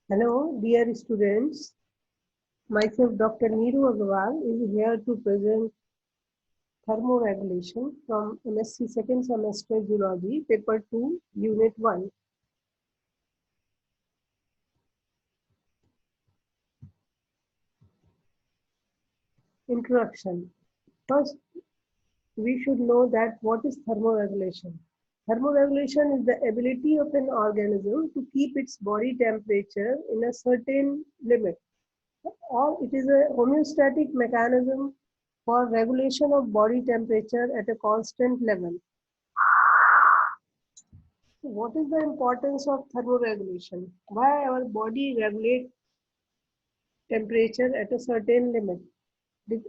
Hello, dear students. Myself, Dr. Neeru Agarwal, is here to present thermoregulation from MSc second semester Zoology, Paper 2, Unit 1. Introduction. First, we should know that what is thermoregulation. Thermoregulation is the ability of an organism to keep its body temperature in a certain limit, or it is a homeostatic mechanism for regulation of body temperature at a constant level. What is the importance of thermoregulation? Why our body regulates temperature at a certain limit?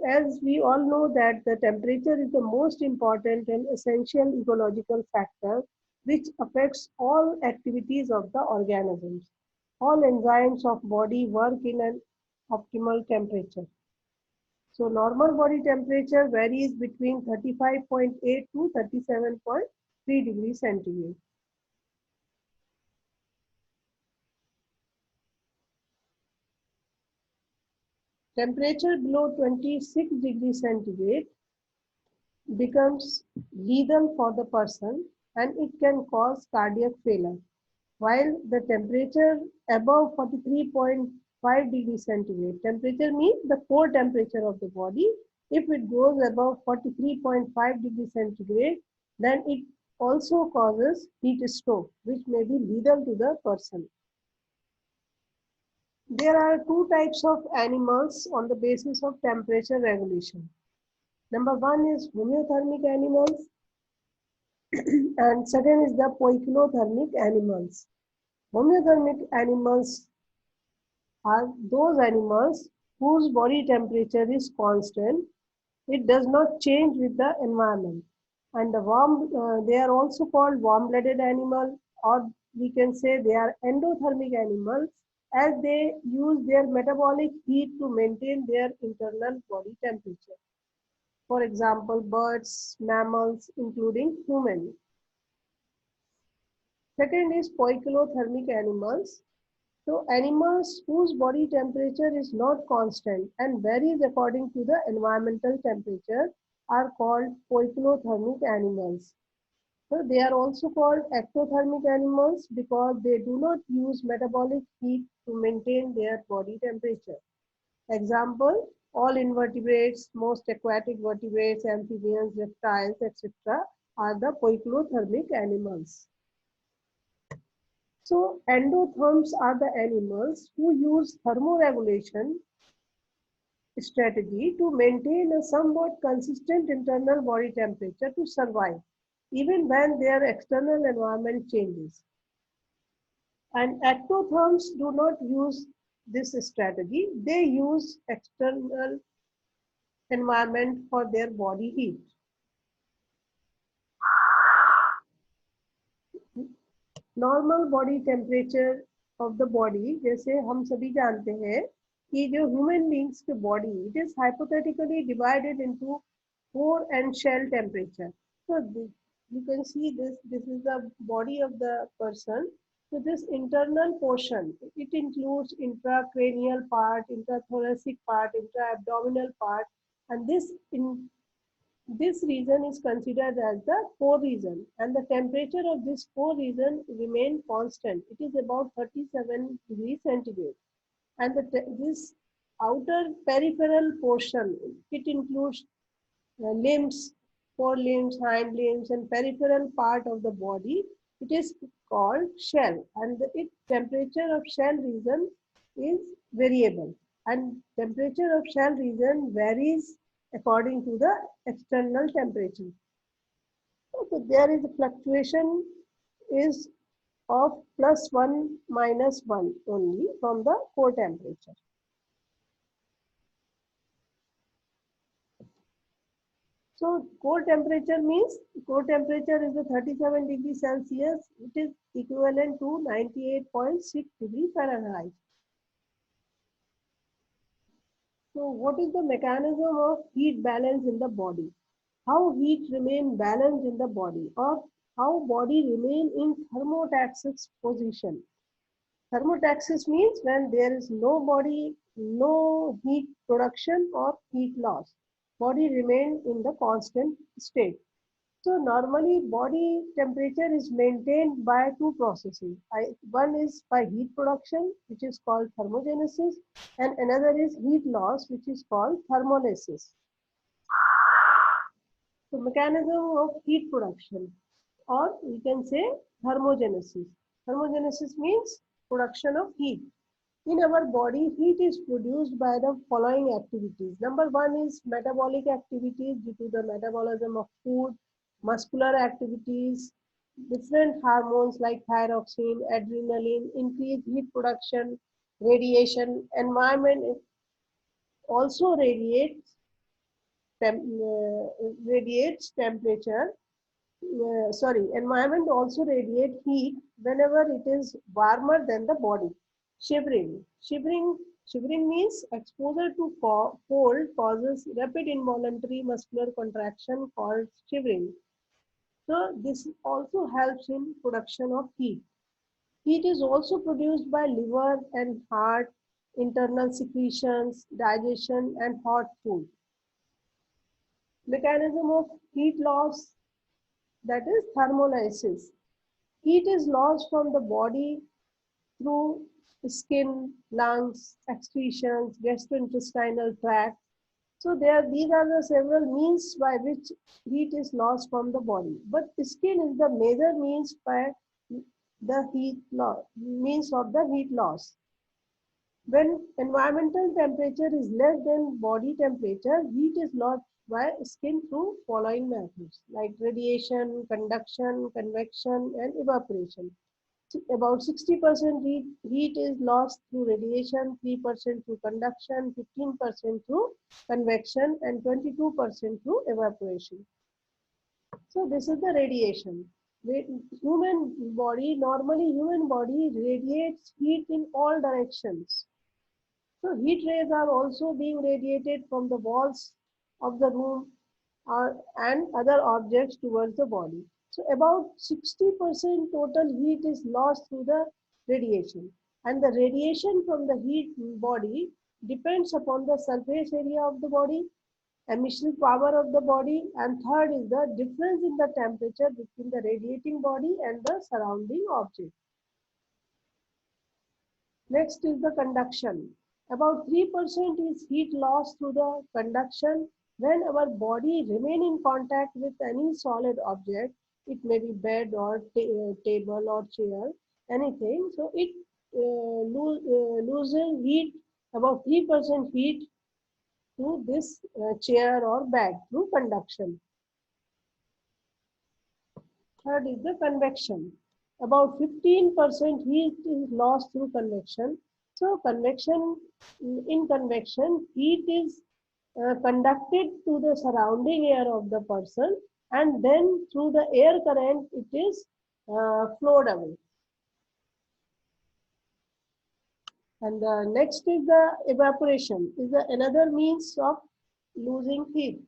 As we all know that the temperature is the most important and essential ecological factor which affects all activities of the organisms. All enzymes of body work in an optimal temperature. So normal body temperature varies between 35.8 to 37.3 degrees centigrade. Temperature below 26 degrees centigrade becomes lethal for the person and it can cause cardiac failure. While the temperature above 43.5 degrees centigrade, temperature means the core temperature of the body. If it goes above 43.5 degrees centigrade, then it also causes heat stroke, which may be lethal to the person. There are two types of animals on the basis of temperature regulation. Number one is homeothermic animals and second is the poikilothermic animals. Homeothermic animals are those animals whose body temperature is constant. It does not change with the environment. And they are also called warm-blooded animal, or we can say they are endothermic animals as they use their metabolic heat to maintain their internal body temperature. For example, birds, mammals, including humans. Second is poikilothermic animals. So animals whose body temperature is not constant and varies according to the environmental temperature are called poikilothermic animals. So they are also called ectothermic animals because they do not use metabolic heat to maintain their body temperature. Example, all invertebrates, most aquatic vertebrates, amphibians, reptiles, etc. are the poikilothermic animals. So endotherms are the animals who use thermoregulation strategy to maintain a somewhat consistent internal body temperature to survive, even when their external environment changes. And ectotherms do not use this strategy. They use external environment for their body heat. Normal body temperature of the body जैसे हम सभी जानते हैं कि जो human beings की body it is hypothetically divided into core and shell temperature so you can see this is the body of the person. So this internal portion it includes intracranial part, intrathoracic part, intra-abdominal part, and this region is considered as the core region, and the temperature of this core region remain constant. It is about 37 degrees centigrade. And this outer peripheral portion, it includes limbs, forelimbs, hind limbs, and peripheral part of the body. It is called shell, and the temperature of shell region is variable, and temperature of shell region varies according to the external temperature. So there is a fluctuation is of +1 -1 only from the core temperature. So core temperature means core temperature is the 37 degrees Celsius. It is equivalent to 98.6 degrees Fahrenheit. So what is the mechanism of heat balance in the body? How heat remain balanced in the body, or how body remain in thermotaxic position. Thermotaxis means when there is no body, no heat production or heat loss. Body remain in the constant state. So normally body temperature is maintained by two processes. One is by heat production, which is called thermogenesis, and another is heat loss, which is called thermolysis. So mechanism of heat production, or we can say thermogenesis. Thermogenesis means production of heat. In our body, heat is produced by the following activities. Number one is metabolic activities due to the metabolism of food, muscular activities, different hormones like thyroxine, adrenaline, increase heat production, radiation, environment also radiates temperature. Environment also radiate heat whenever it is warmer than the body. Shivering means exposure to cold causes rapid involuntary muscular contraction called shivering. So this also helps in production of heat. Heat is also produced by liver and heart, internal secretions, digestion, and hot food. Mechanism of heat loss, that is thermolysis. Heat is lost from the body through skin, lungs, excretions, gastrointestinal tract. So these are the several means by which heat is lost from the body. But skin is the major means by the heat loss, means of the heat loss. When environmental temperature is less than body temperature, heat is lost by skin through following methods like radiation, conduction, convection, and evaporation. About 60% heat is lost through radiation, 3% through conduction, 15% through convection, and 22% through evaporation. So this is the radiation. Normally human body radiates heat in all directions. So heat rays are also being radiated from the walls of the room and other objects towards the body. So about 60% total heat is lost through the radiation. And the radiation from the heat body depends upon the surface area of the body, emission power of the body, and third is the difference in the temperature between the radiating body and the surrounding object. Next is the conduction. About 3% is heat loss through the conduction when our body remain in contact with any solid object. It may be bed or table or chair, anything. So it loses heat, about 3% heat through this chair or bag through conduction. Third is the convection. About 15% heat is lost through convection. So in convection, heat is conducted to the surrounding air of the person, and then through the air current, it is flowed away. And the next is the evaporation, is another means of losing heat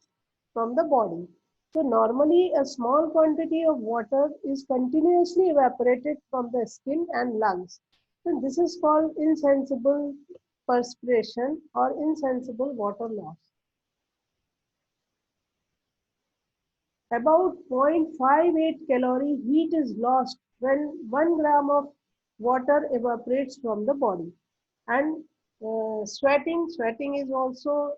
from the body. So normally a small quantity of water is continuously evaporated from the skin and lungs. So this is called insensible perspiration or insensible water loss. About 0.58 calorie heat is lost when 1 gram of water evaporates from the body. And sweating is also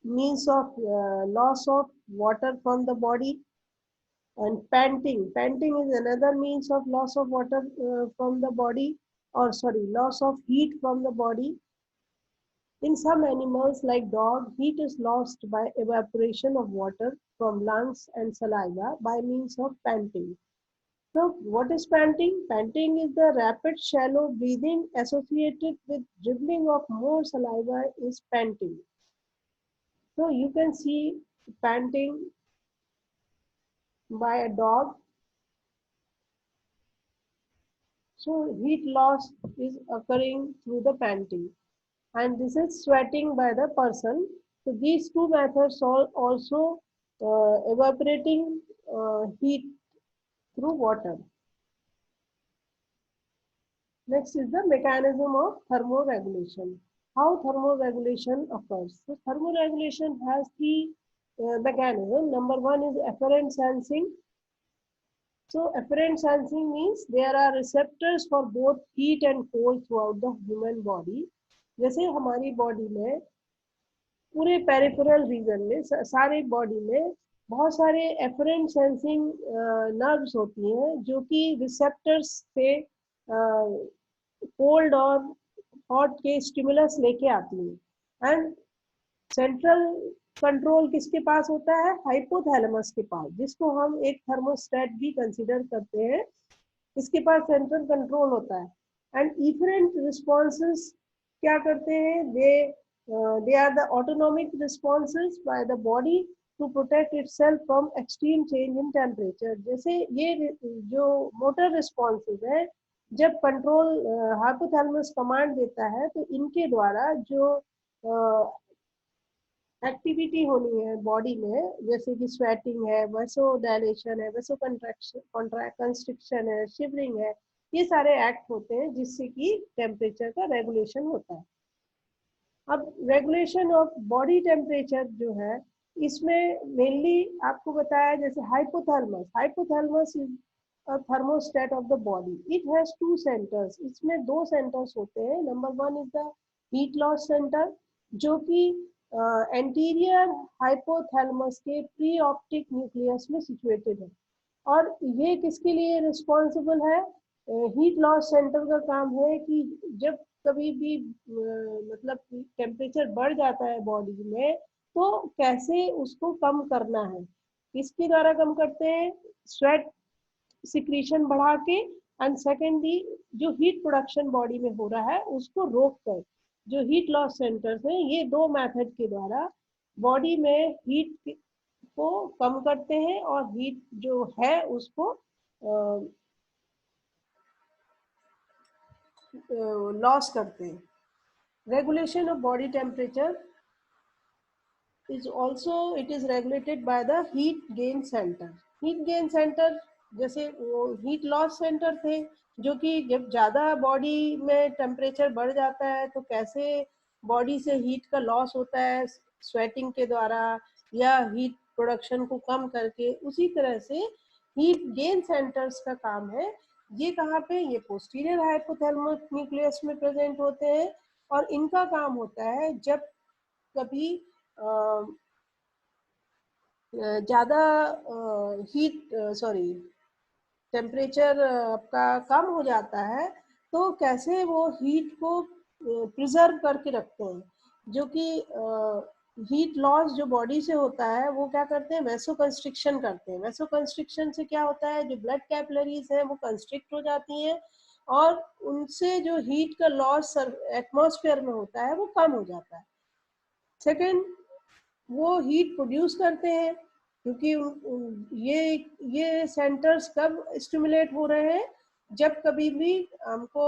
means of loss of water from the body. And panting is another means of loss of water from the body, or sorry, loss of heat from the body. In some animals like dog, heat is lost by evaporation of water from lungs and saliva by means of panting. So what is panting? Panting is the rapid shallow breathing associated with dribbling of more saliva is panting. So you can see panting by a dog. So heat loss is occurring through the panting, and this is sweating by the person. So these two methods are also evaporating heat through water. Next is the mechanism of thermoregulation. How thermoregulation occurs? So thermoregulation has three mechanism. Number one is afferent sensing. So afferent sensing means there are receptors for both heat and cold throughout the human body. जैसे हमारी body में पूरे peripheral reason में सारे body में बहुत सारे efferent sensing nerves होती हैं जो कि रिसेप्टर्स से कोल्ड और हॉट के स्टिमुलस लेके आती हैं एंड सेंट्रल कंट्रोल किसके पास होता है? हाइपोथैलेमस के पास, जिसको हम एक थर्मोस्टेट भी कंसीडर करते हैं। इसके पास सेंट्रल कंट्रोल होता है एंड इफरेंट रिस्पॉन्सेस क्या करते हैं? they are the autonomic responses by the body to protect itself from extreme change in temperature. जैसे ये जो मोटर रिस्पॉन्सेज है, जब कंट्रोल हाइपोथैलेमस कमांड देता है तो इनके द्वारा जो एक्टिविटी होनी है बॉडी में, जैसे कि स्वेटिंग है, वैसो डायलेशन है, वैसो कंस्ट्रिक्शन है, शिवरिंग है, ये सारे एक्ट होते हैं जिससे कि टेम्परेचर का रेगुलेशन होता है। अब रेगुलेशन ऑफ बॉडी टेम्परेचर जो है, इसमें मेनली आपको बताया जैसे hypothalamus is a thermostat of the body. It has two centres, इसमें दो सेंटर्स होते हैं। Number one is the heat loss centre, जो कि एंटीरियर हाइपोथैलेमस के प्री ऑप्टिक न्यूक्लियस में सिचुएटेड है। और ये किसके लिए रिस्पॉन्सिबल है? हीट लॉस सेंटर का काम है कि जब कभी भी मतलब टेम्परेचर बढ़ जाता है बॉडी में तो कैसे उसको कम करना है, किसके द्वारा कम करते हैं? स्वेट सिक्रीशन बढ़ा के, एंड सेकेंडली जो हीट प्रोडक्शन बॉडी में हो रहा है उसको रोक कर, जो हीट लॉस सेंटर्स हैं, ये दो मेथड के द्वारा बॉडी में हीट को कम करते हैं और हीट जो है उसको लॉस करते हैं। Regulation of body temperature is also it is regulated by the heat gain center. heat gain center जैसे वो हीट लॉस सेंटर थे, जो कि जब ज़्यादा बॉडी में टेम्परेचर बढ़ जाता है तो कैसे बॉडी से हीट का लॉस होता है स्वेटिंग के द्वारा या हीट प्रोडक्शन को कम करके, उसी तरह से हीट गेन सेंटर्स का काम है। ये कहाँ पे? ये पोस्टीरियर हाइपोथैलेमस न्यूक्लियस में प्रेजेंट होते हैं और इनका काम होता है जब कभी ज़्यादा टेम्परेचर आपका कम हो जाता है तो कैसे वो हीट को प्रिजर्व करके रखते हैं। जो कि हीट लॉस जो बॉडी से होता है वो क्या करते हैं? वैसो कंस्ट्रिक्शन करते हैं। वैसो कंस्ट्रिक्शन से क्या होता है? जो ब्लड कैपिलरीज हैं वो कंस्ट्रिक्ट हो जाती हैं और उनसे जो हीट का लॉस एटमॉस्फेयर में होता है वो कम हो जाता है। सेकेंड, वो हीट प्रोड्यूस करते हैं क्योंकि ये सेंटर्स कब स्टिमुलेट हो रहे हैं? जब कभी भी हमको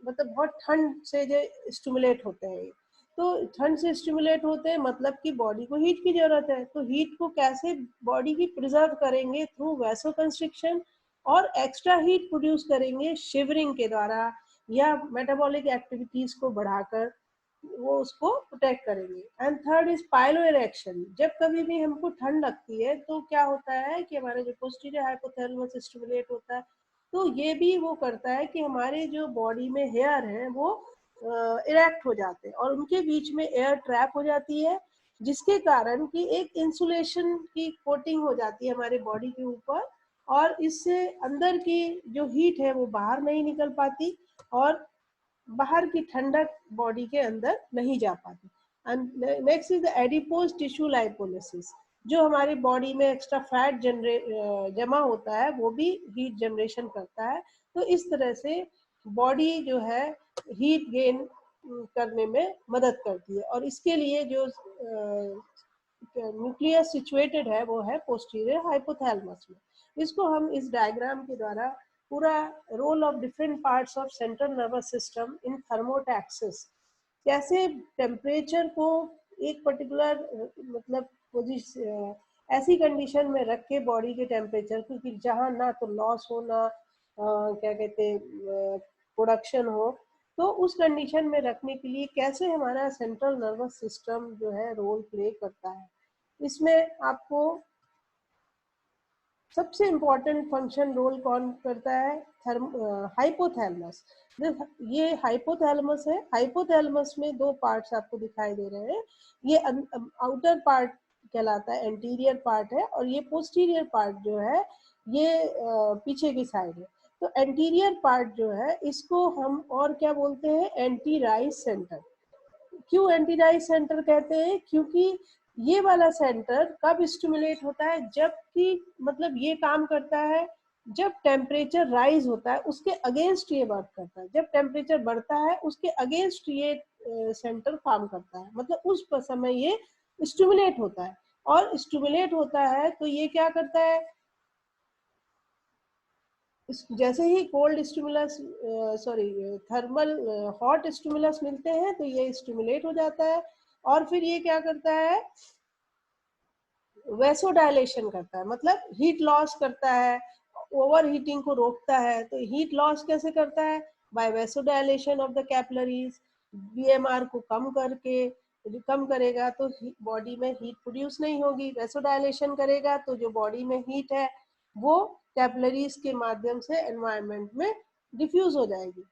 मतलब बहुत ठंड से जो स्टिमुलेट होते हैं, तो ठंड से स्टिमुलेट होते हैं मतलब कि बॉडी को हीट की जरूरत है। तो हीट को कैसे बॉडी की प्रिजर्व करेंगे? थ्रू वैसो कंस्ट्रिक्शन, और एक्स्ट्रा हीट प्रोड्यूस करेंगे शिवरिंग के द्वारा या मेटाबॉलिक एक्टिविटीज को बढ़ाकर वो उसको प्रोटेक्ट करेंगे। And third is pilo erection. जब कभी भी हमको ठंड लगती है तो क्या होता है कि हमारे जो पोस्टीरियर हाइपोथैलेमस स्टिमुलेट होता है, तो ये भी वो करता है कि हमारे जो बॉडी में हेयर है वो इरेक्ट हो जाते हैं और उनके बीच में एयर ट्रैप हो जाती है, जिसके कारण कि एक इंसुलेशन की कोटिंग हो जाती है हमारे बॉडी के ऊपर और इससे अंदर की जो हीट है वो बाहर नहीं निकल पाती और बाहर की ठंडक बॉडी के अंदर नहीं जा पाती। And next is the adipose tissue lipolysis. जो हमारी बॉडी में एक्स्ट्रा फैट जमा होता है वो भी हीट जनरेशन करता है। तो इस तरह से बॉडी जो है हीट गेन करने में मदद करती है और इसके लिए जो न्यूक्लियस सिचुएटेड है वो है पोस्टीरियर हाइपोथैलेमस में। इसको हम इस डायग्राम के द्वारा पूरा role of different parts of central nervous system in thermotaxis, कैसे टेम्परेचर को एक पर्टिकुलर मतलब पोजीशन ऐसी कंडीशन में रख के बॉडी के टेम्परेचर को कि जहाँ ना तो लॉस हो ना क्या कहते प्रोडक्शन हो, तो उस कंडीशन में रखने के लिए कैसे हमारा सेंट्रल नर्वस सिस्टम जो है रोल प्ले करता है। इसमें आपको सबसे इम्पोर्टेंट फंक्शन रोल कौन करता है, हाइपोथैलेमस। ये हाइपोथैलेमस है। हाइपोथैलेमस में दो पार्ट्स आपको दिखाई दे रहे हैं। ये आउटर पार्ट कहलाता है, एंटीरियर पार्ट है, और ये पोस्टीरियर पार्ट जो है ये पीछे की साइड है। तो एंटीरियर पार्ट जो है इसको हम और क्या बोलते हैं, एंटी राइज सेंटर। क्यों एंटी राइज सेंटर कहते हैं, क्योंकि ये वाला सेंटर कब स्टिमुलेट होता है, जबकि मतलब ये काम करता है जब टेम्परेचर राइज होता है, उसके अगेंस्ट ये वर्क करता है। जब टेम्परेचर बढ़ता है उसके अगेंस्ट ये सेंटर काम करता है, मतलब उस समय ये स्टिमुलेट होता है। और स्टिमुलेट होता है तो ये क्या करता है, जैसे ही cold stimulus sorry thermal hot stimulus मिलते हैं तो ये स्टिमुलेट हो जाता है, और फिर ये क्या करता है, वैसोडायलेशन करता है, मतलब हीट लॉस करता है, ओवर हीटिंग को रोकता है। तो हीट लॉस कैसे करता है, by vasodilation of the capillaries. BMR को कम करेगा तो बॉडी में हीट प्रोड्यूस नहीं होगी। वैसोडायलेशन करेगा तो जो बॉडी में हीट है वो कैपिलरीज के माध्यम से एनवायरनमेंट में डिफ्यूज हो जाएगी।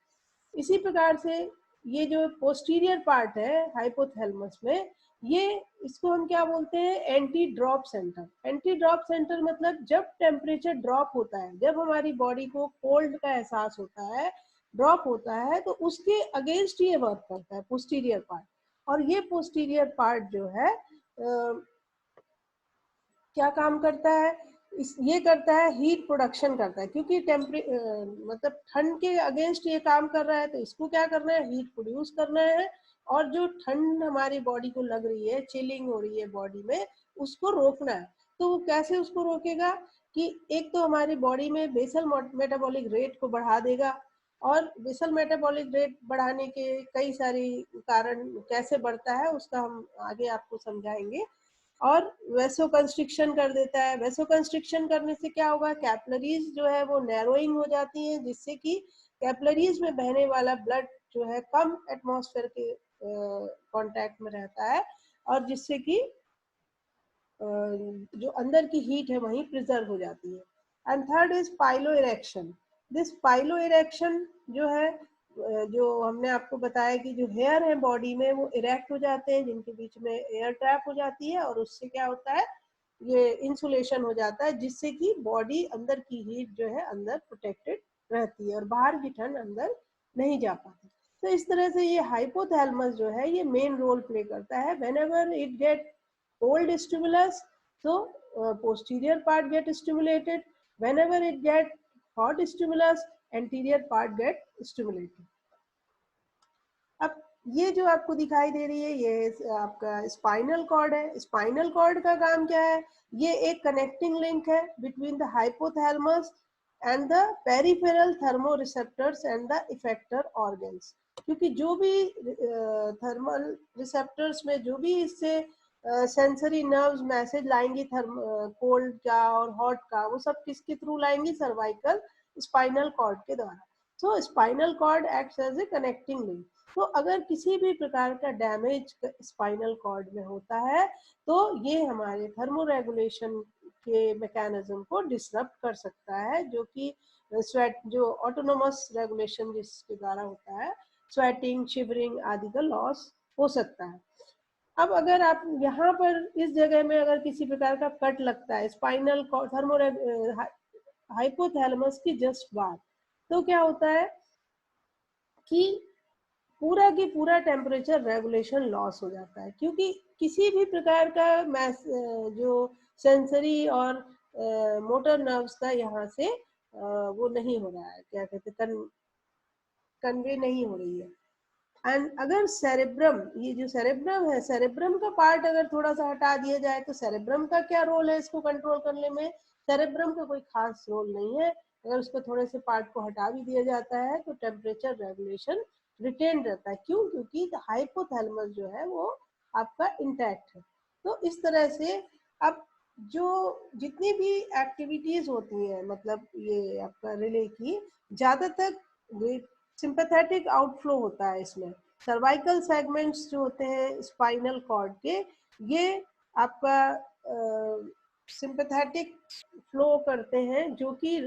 इसी प्रकार से ये जो पोस्टीरियर पार्ट है हाइपोथैलेमस में, ये इसको हम क्या बोलते हैं, anti drop centre. Anti drop centre मतलब जब टेम्परेचर ड्रॉप होता है, जब हमारी बॉडी को कोल्ड का एहसास होता है, ड्रॉप होता है, तो उसके अगेंस्ट ये वर्क करता है पोस्टीरियर पार्ट। और ये पोस्टीरियर पार्ट जो है क्या काम करता है, ये करता है हीट प्रोडक्शन करता है, क्योंकि मतलब ठंड के अगेंस्ट ये काम कर रहा है, तो इसको क्या करना है, हीट प्रोड्यूस करना है। और जो ठंड हमारी बॉडी को लग रही है, चिलिंग हो रही है बॉडी में, उसको रोकना है। तो वो कैसे उसको रोकेगा, कि एक तो हमारी बॉडी में बेसल मेटाबॉलिक रेट को बढ़ा देगा। और बेसल मेटाबॉलिक रेट बढ़ाने के कई सारी कारण, कैसे बढ़ता है उसका हम आगे आपको समझाएंगे। और वेसो कंस्ट्रिक्शन कर देता है। वेसो कंस्ट्रिक्शन करने से क्या होगा, कैपिलरीज जो है वो नैरोइंग हो जाती है, जिससे कि कैपिलरीज में बहने वाला ब्लड जो है कम एटमॉस्फेयर के कांटेक्ट में रहता है, और जिससे कि जो अंदर की हीट है वहीं प्रिजर्व हो जाती है। And third is pilo erection. This pilo erection जो है, जो हमने आपको बताया कि जो हेयर है बॉडी में वो इरेक्ट हो जाते हैं, जिनके बीच में एयर ट्रैप हो जाती है, और उससे क्या होता है, ये इंसुलेशन हो जाता है, जिससे कि बॉडी अंदर की हीट जो है अंदर प्रोटेक्टेड रहती है, और बाहर की ठंड अंदर नहीं जा पाती। तो इस तरह से ये हाइपोथैलेमस जो है ये मेन रोल प्ले करता है। Whenever it get cold stimulus, so posterior part get stimulated. Whenever it get hot stimulus, anterior part get stimulated. अब ये जो आपको दिखाई दे रही है ये आपका स्पाइनल कॉर्ड है। स्पाइनल कॉर्ड का काम क्या है, ये एक कनेक्टिंग लिंक है between the hypothalamus and the peripheral thermoreceptors and the effector organs. क्योंकि जो भी थर्मल रिसेप्टर्स में जो भी इससे सेंसरी नर्व्स मैसेज लाएंगी कोल्ड का और हॉट का, वो सब किसके थ्रू लाएंगी, सर्वाइकल स्पाइनल कॉर्ड के द्वारा। So spinal cord acts as a connecting link. तो अगर किसी भी प्रकार का डैमेज स्पाइनल कॉर्ड में होता है तो ये हमारे थर्मोरेगुलेशन के मैकेनिज्म को डिसरप्ट कर सकता है, जो कि स्वेट जो ऑटोनोमस रेगुलेशन जिसके द्वारा होता है, स्वेटिंग, शिवरिंग आदि का लॉस हो सकता है। अब अगर आप यहाँ पर इस जगह में अगर किसी प्रकार का कट लगता है स्पाइनल थर्मो हाइपोथैलेमस की जस्ट बाद, तो क्या होता है कि पूरा की पूरा टेम्परेचर रेगुलेशन लॉस हो जाता है, क्योंकि किसी भी प्रकार का जो सेंसरी और मोटर नर्व्स का यहाँ से वो नहीं हो रहा है, क्या कहते हैं, कन्वे नहीं हो रही है। एंड अगर सेरेब्रम, ये जो सेरेब्रम है, सेरेब्रम का पार्ट अगर थोड़ा सा हटा दिया जाए, तो सेरेब्रम का क्या रोल है इसको कंट्रोल करने में, सेरेब्रम का कोई खास रोल नहीं है। अगर उसको थोड़े से पार्ट को हटा भी दिया जाता है तो टेम्परेचर रेगुलेशन रिटेन रहता है। क्यों, क्योंकि हाइपोथैलेमस जो है वो आपका इंटैक्ट है। तो इस तरह से अब जो जितनी भी एक्टिविटीज होती हैं, मतलब ये आपका रिले की, ज्यादातर सिंपैथेटिक आउटफ्लो होता है इसमें। सर्वाइकल सेगमेंट्स जो होते हैं स्पाइनल कॉर्ड के, ये आपका सिंपैथेटिक फ्लो करते हैं, जो कि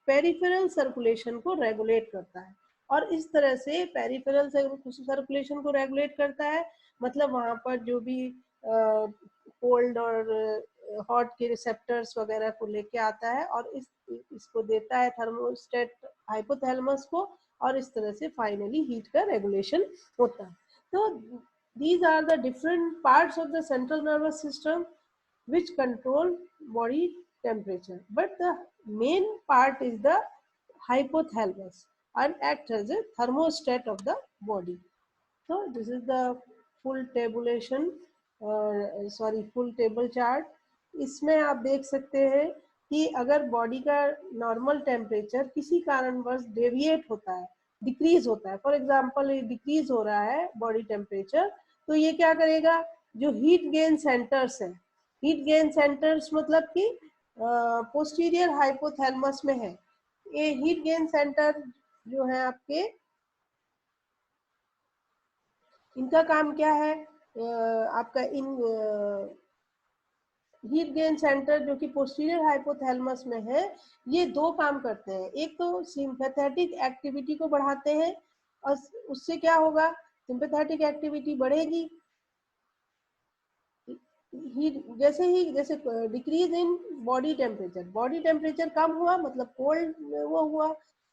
पेरिफेरल सर्कुलेशन को रेगुलेट करता है। और इस तरह से पेरिफेरल सर्कुलेशन को रेगुलेट करता है, मतलब वहाँ पर जो भी कोल्ड और हॉट के रिसेप्टर्स वगैरह को लेके आता है और इसको देता है थर्मोस्टेट हाइपोथैलेमस को, और इस तरह से फाइनली हीट का रेगुलेशन होता है। तो these are the different parts of the central nervous system which control body temperature, but the main part is the hypothalamus and acts as a thermostat of the body. So this is the full tabulation, full table chart. इसमें आप देख सकते हैं कि अगर body का normal temperature किसी कारणवश डेविएट होता है, डिक्रीज होता है, फॉर एग्जांपल ये डिक्रीज हो रहा है बॉडी टेम्परेचर, तो ये क्या करेगा, जो हीट गेन सेंटर्स है, हीट गेन सेंटर्स मतलब कि पोस्टीरियर हाइपोथैलेमस में है, ये हीट गेन सेंटर जो है आपके, इनका काम क्या है, आपका इन हीट गेन सेंटर जो कि पोस्टीरियर हाइपोथैलेमस में है, ये दो काम करते हैं। एक तो सिंपैथेटिक एक्टिविटी को बढ़ाते हैं, और उससे क्या होगा, सिंपैथेटिक एक्टिविटी बढ़ेगी, जैसे डिक्रीज इन बॉडी टेम्परेचर कम हुआ, मतलब कोल्ड वो हुआ,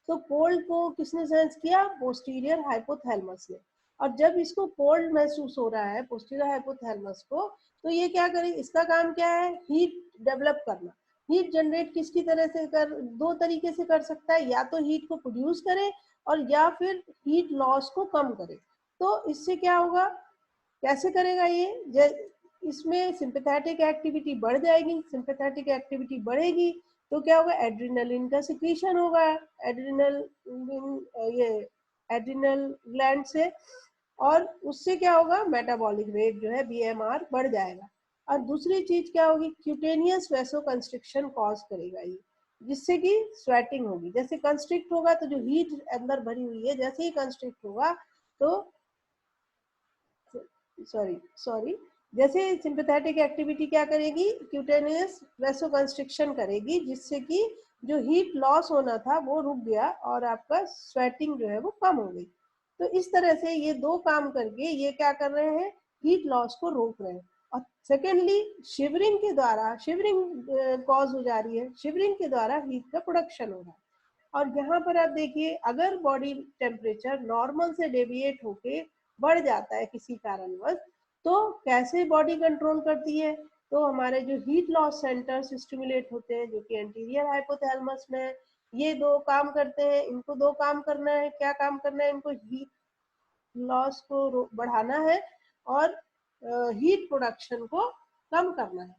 तो कोल्ड को किसने सेंस किया, पोस्टीरियर हाइपोथैलेमस ने। और जब इसको कोल्ड महसूस हो रहा है पोस्टीरियर हाइपोथैलेमस को, तो ये क्या करे, इसका काम क्या है, हीट डेवलप करना। हीट जनरेट किसकी तरह से दो तरीके से कर सकता है, या तो हीट को प्रोड्यूस करे और या फिर हीट लॉस को कम करे। तो इससे क्या होगा, कैसे करेगा ये, इसमें सिंपैथेटिक एक्टिविटी बढ़ जाएगी, सिंपैथेटिक एक्टिविटी बढ़ेगी तो क्या होगा, एड्रिनलिन का सिक्रीशन होगा, एड्रिनल ग्लैंड से, और उससे क्या होगा, मेटाबॉलिक रेट जो है बीएमआर बढ़ जाएगा। और दूसरी चीज क्या होगी, क्यूटेनियस वैसोकंस्ट्रिक्शन कॉज करेगा ये, जिससे कि स्वेटिंग होगी। जैसे कंस्ट्रिक्ट होगा तो जो हीट अंदर भरी हुई है, जैसे ही कंस्ट्रिक्ट होगा तो सॉरी जैसे सिंपैथेटिक एक्टिविटी क्या करेगी, क्यूटेनियस वैसोकंस्ट्रिक्शन करेगी, जिससे कि जो हीट लॉस होना था वो रुक गया और आपका स्वेटिंग जो है वो कम हो गई। तो इस तरह से ये दो काम करके ये क्या कर रहे हैं, हीट लॉस को रोक रहे हैं। और सेकेंडली शिवरिंग के द्वारा, शिवरिंग कॉज हो जा रही है, शिवरिंग के द्वारा हीट का प्रोडक्शन हो रहा है। और यहाँ पर आप देखिए, अगर बॉडी टेम्परेचर नॉर्मल से डेविएट होके बढ़ जाता है किसी कारणवश, तो कैसे बॉडी कंट्रोल करती है, तो हमारे जो हीट लॉस सेंटर्स स्टिमुलेट होते हैं जो कि एंटीरियर हाइपोथैलेमस में, ये दो काम करते हैं, इनको दो काम करना है, क्या काम करना है, इनको हीट लॉस को बढ़ाना है और हीट प्रोडक्शन को कम करना है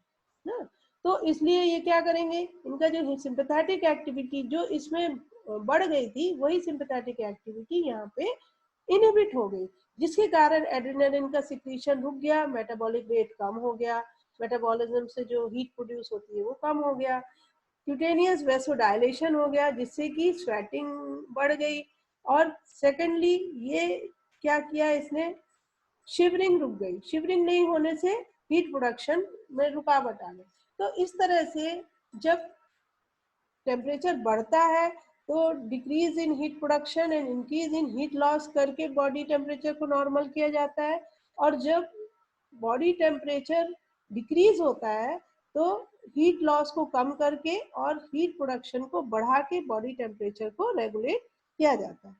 ना। तो इसलिए ये क्या करेंगे, इनका जो सिंपैथेटिक एक्टिविटी जो इसमें बढ़ गई थी, वही सिंपैथेटिक एक्टिविटी यहाँ पे इनहिबिट हो गई, जिसके कारण एड्रेनालिन का सिक्रीशन रुक गया, मेटाबॉलिक रेट कम हो गया, मेटाबॉलिज्म से जो हीट प्रोड्यूस होती है वो कम हो गया, क्यूटेनियस वैसोडाइलेशन हो गया, जिससे कि स्वेटिंग बढ़ गई। और सेकेंडली ये क्या किया इसने, शिवरिंग रुक गई, शिवरिंग नहीं होने से हीट प्रोडक्शन में रुकावट आ गई। तो इस तरह से जब टेम्परेचर बढ़ता है तो decrease in heat production and increase in heat loss करके बॉडी टेम्परेचर को नॉर्मल किया जाता है। और जब बॉडी टेम्परेचर डिक्रीज होता है तो हीट लॉस को कम करके और हीट प्रोडक्शन को बढ़ा के बॉडी टेम्परेचर को रेगुलेट किया जाता है।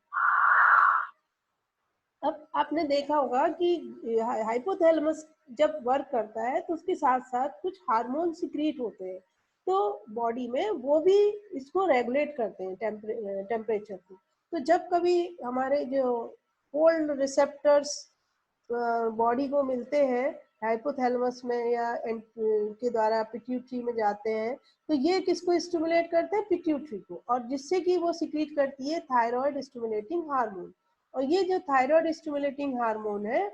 अब आपने देखा होगा कि हाइपोथैलेमस जब वर्क करता है तो उसके साथ साथ कुछ हार्मोन सिक्रीट होते हैं, तो बॉडी में वो भी इसको रेगुलेट करते हैं टेम्परेचर को। तो जब कभी हमारे जो कोल्ड रिसेप्टर्स बॉडी को मिलते हैं हाइपोथैलेमस में या के द्वारा पिट्यूटरी में जाते हैं, तो ये किसको स्टिमुलेट करते हैं, पिट्यूटरी को, और जिससे कि वो सिक्रीट करती है थायराइड स्टिमुलेटिंग हार्मोन। और ये जो थायराइड स्टिमुलेटिंग हार्मोन है,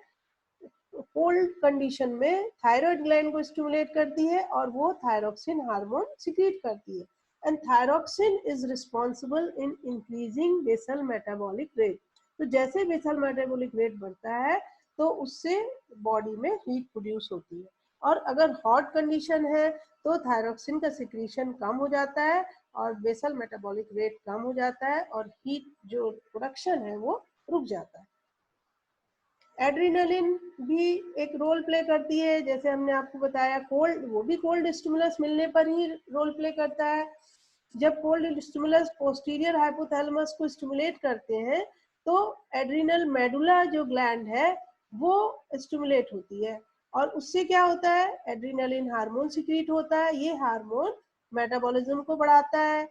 कोल्ड कंडीशन में थायराइड ग्लैंड को स्टिमुलेट करती है और वो थायरोक्सिन हार्मोन सिक्रीट करती है। And thyroxine is responsible in increasing basal metabolic rate. तो जैसे बेसल मेटाबॉलिक रेट बढ़ता है तो उससे बॉडी में हीट प्रोड्यूस होती है, और अगर हॉट कंडीशन है तो थायरोक्सिन का सिक्रीशन कम हो जाता है और बेसल मेटाबॉलिक रेट कम हो जाता है और हीट जो प्रोडक्शन है वो रुक जाता है। एड्रेनालिन भी एक रोल प्ले करती है, जैसे हमने आपको बताया कोल्ड, वो भी कोल्ड स्टिमुलस मिलने पर ही रोल प्ले करता है। जब कोल्ड स्टिमुलस पोस्टीरियर हाइपोथैलेमस को स्टिमुलेट करते हैं तो एड्रिनल मेडुला जो ग्लैंड है वो स्टिमुलेट होती है, और उससे क्या होता है, एड्रिनलिन हार्मोन सिक्रीट होता है। ये हार्मोन मेटाबॉलिज्म को बढ़ाता है,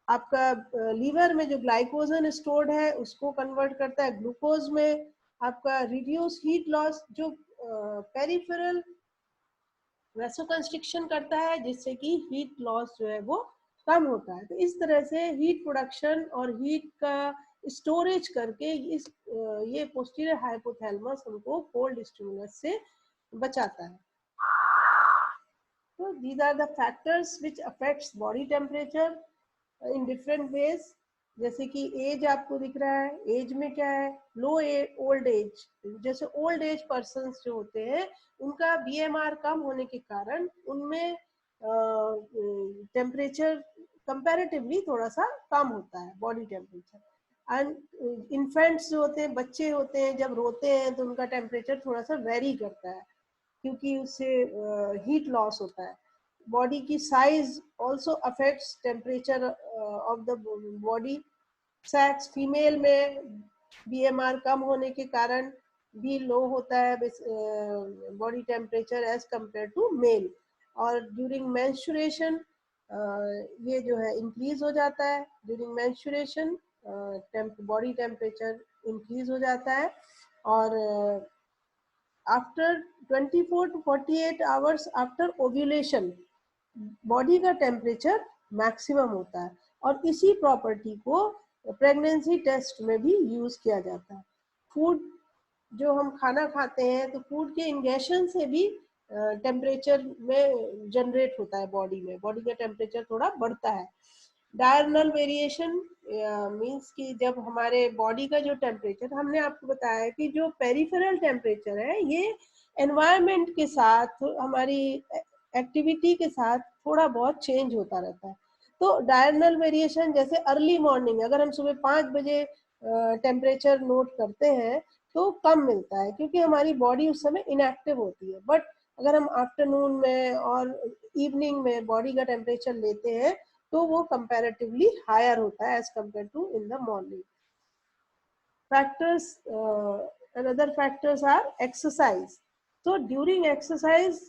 आपका लीवर में जो ग्लाइकोजन स्टोर्ड है उसको कन्वर्ट करता है ग्लूकोज में, आपका रिड्यूस हीट लॉस जो पेरिफेरल वैसोकंस्ट्रिक्शन करता है जिससे कि हीट लॉस जो है वो कम होता है। तो इस तरह से हीट प्रोडक्शन और हीट का स्टोरेज करके ये पोस्टीरियर हाइपोथैलेमस हमको कोल्ड स्टिमुलस से बचाता है। तो these are the factors which affects body temperature in different ways। जैसे कि एज आपको दिख रहा है, एज में क्या है, लो एज, ओल्ड एज, जैसे ओल्ड एज पर्सन जो होते हैं उनका बीएमआर कम होने के कारण उनमें टेम्परेचर कंपैरेटिवली थोड़ा सा कम होता है बॉडी टेम्परेचर। एंड इन्फेंट्स जो होते हैं, बच्चे होते हैं, जब रोते हैं तो उनका टेम्परेचर थोड़ा सा वेरी करता है क्योंकि उससे हीट लॉस होता है। बॉडी की size also affects temperature of the body. Sex, female में बीएमआर कम होने के कारण भी लो होता है body temperature as compare to male, और ड्यूरिंग मेंस्ट्रुएशन ये जो है इंक्रीज हो जाता है। During menstruation body temperature increase हो जाता है, और after 24 to 48 hours after ovulation body का टेम्परेचर मैक्सिमम होता है, और इसी प्रॉपर्टी को प्रेगनेंसी टेस्ट में भी यूज किया जाता है। फूड जो हम खाना खाते हैं तो फूड के इंगेशन से भी टेम्परेचर में जनरेट होता है, बॉडी में बॉडी का टेम्परेचर थोड़ा बढ़ता है। डायरनल वेरिएशन मींस कि जब हमारे बॉडी का जो टेम्परेचर, हमने आपको बताया कि जो पेरिफेरल टेम्परेचर है ये एनवायरनमेंट के साथ, हमारी एक्टिविटी के साथ थोड़ा बहुत चेंज होता रहता है। तो डायरनल वेरिएशन जैसे अर्ली मॉर्निंग, अगर हम सुबह 5 बजे टेम्परेचर नोट करते हैं तो कम मिलता है क्योंकि हमारी बॉडी उस समय इनएक्टिव होती है। बट अगर हम आफ्टरनून में और इवनिंग में बॉडी का टेम्परेचर लेते हैं तो वो कंपैरेटिवली हायर होता है as compare to in the morning. Factors, another factors are exercise. So during exercise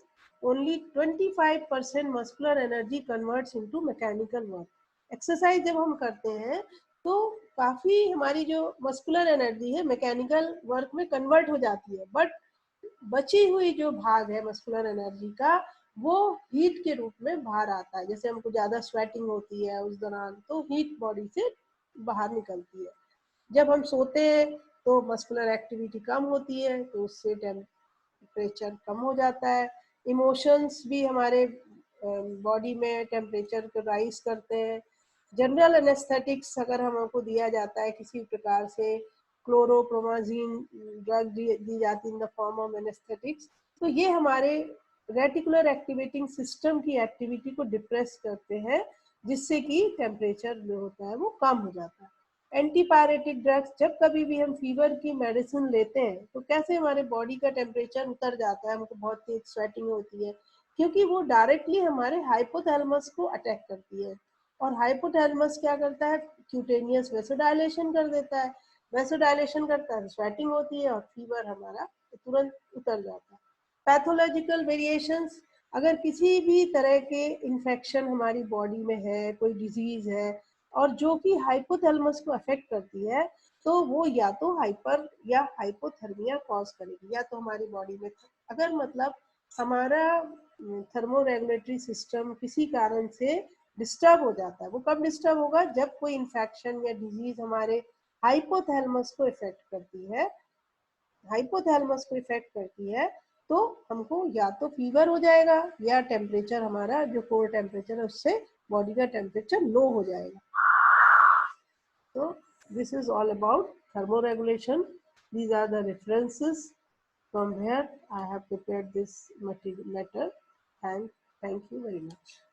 only 25% muscular energy converts into mechanical work. Exercise जब हम करते हैं तो काफी हमारी जो मस्कुलर एनर्जी है मैकेनिकल वर्क में कन्वर्ट हो जाती है, बट बची हुई जो भाग है मस्कुलर एनर्जी का वो हीट के रूप में बाहर आता है। जैसे हमको ज्यादा स्वेटिंग होती है उस दौरान तो हीट बॉडी से बाहर निकलती है। जब हम सोते हैं तो मस्कुलर एक्टिविटी कम होती है तो उससे टेम्परेचर कम हो जाता है। इमोशंस भी हमारे बॉडी में टेम्परेचर को राइज करते हैं। जनरल एनेस्थेटिक्स अगर हमको दिया जाता है किसी प्रकार से, क्लोरोप्रोमाजीन ड्रग दी जाती है in the form of anaesthetics, तो ये हमारे रेटिकुलर एक्टिवेटिंग सिस्टम की एक्टिविटी को डिप्रेस करते हैं जिससे कि टेम्परेचर जो होता है वो कम हो जाता है। एंटीपायरेटिक ड्रग्स, जब कभी भी हम फीवर की मेडिसिन लेते हैं तो कैसे हमारे बॉडी का टेम्परेचर उतर जाता है, हमको बहुत तेज स्वेटिंग होती है क्योंकि वो डायरेक्टली हमारे हाइपोथैलेमस को अटैक करती है। और हाइपोथैलेमस क्या करता है, क्यूटेनियस वेसोडायलेशन कर देता है, वेसोडायलेशन करता है, स्वेटिंग होती है और फीवर हमारा तुरंत उतर जाता है। पैथोलॉजिकल वेरिएशंस, अगर किसी भी तरह के इन्फेक्शन हमारी बॉडी में है, कोई डिजीज है और जो कि हाइपोथैलेमस को अफेक्ट करती है तो वो या तो हाइपर या हाइपोथर्मिया कॉज करेगी, या तो हमारी बॉडी में अगर मतलब हमारा थर्मो रेगुलेटरी सिस्टम किसी कारण से डिस्टर्ब हो जाता है। वो कब डिस्टर्ब होगा, जब कोई इन्फेक्शन या डिजीज हमारे हाइपोथैलेमस को इफेक्ट करती है। हाइपोथैलेमस को इफेक्ट करती है तो हमको या तो फीवर हो जाएगा या टेम्परेचर हमारा जो कोर टेम्परेचर है उससे बॉडी का टेम्परेचर लो हो जाएगा. So this is all about thermoregulation. These are the references from where I have prepared this matter, and thank you very much.